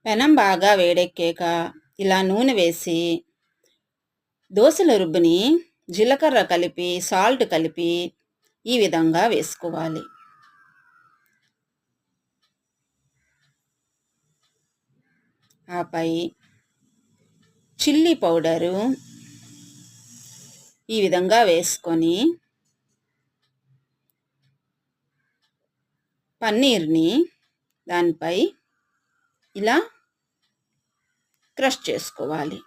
పెనం బాగా వేడెక్కాక ఇలా నూనె వేసి దోసల రుబ్బుని జీలకర్ర కలిపి సాల్ట్ కలిపి ఈ విధంగా వేసుకోవాలి. ఆపై చిల్లీ పౌడరు ఈ విధంగా వేసుకొని పన్నీర్ని దానిపై ఇలా క్రష్ చేసుకోవాలి.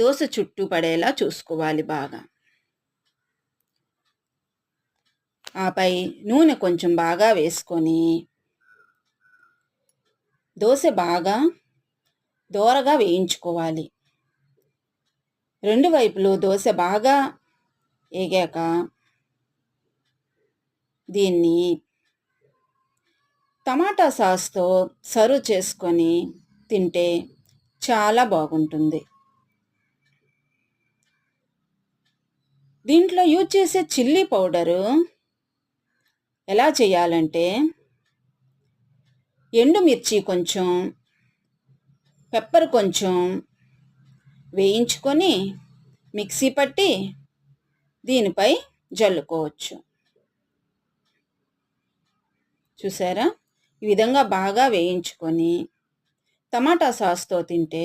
దోశ చుట్టూ పడేలా చూసుకోవాలి బాగా. ఆపై నూనె కొంచెం బాగా వేసుకొని దోశ బాగా దోరగా వేయించుకోవాలి. రెండు వైపులు దోశ బాగా వేగాక దీన్ని టమాటా సాస్తో సర్వ్ చేసుకొని తింటే చాలా బాగుంటుంది. దీంట్లో యూజ్ చేసే చిల్లీ పౌడరు ఎలా చేయాలంటే ఎండుమిర్చి కొంచెం, పెప్పర్ కొంచెం వేయించుకొని మిక్సీ పట్టి దీనిపై జల్లుకోవచ్చు. చూసారా? ఈ విధంగా బాగా వేయించుకొని టమాటా సాస్తో తింటే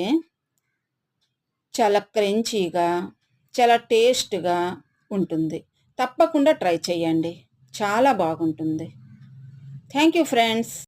చాలా క్రంచీగా, చాలా టేస్ట్గా ఉంటుంది. తప్పకుండా ట్రై చేయండి, చాలా బాగుంటుంది. Thank you friends.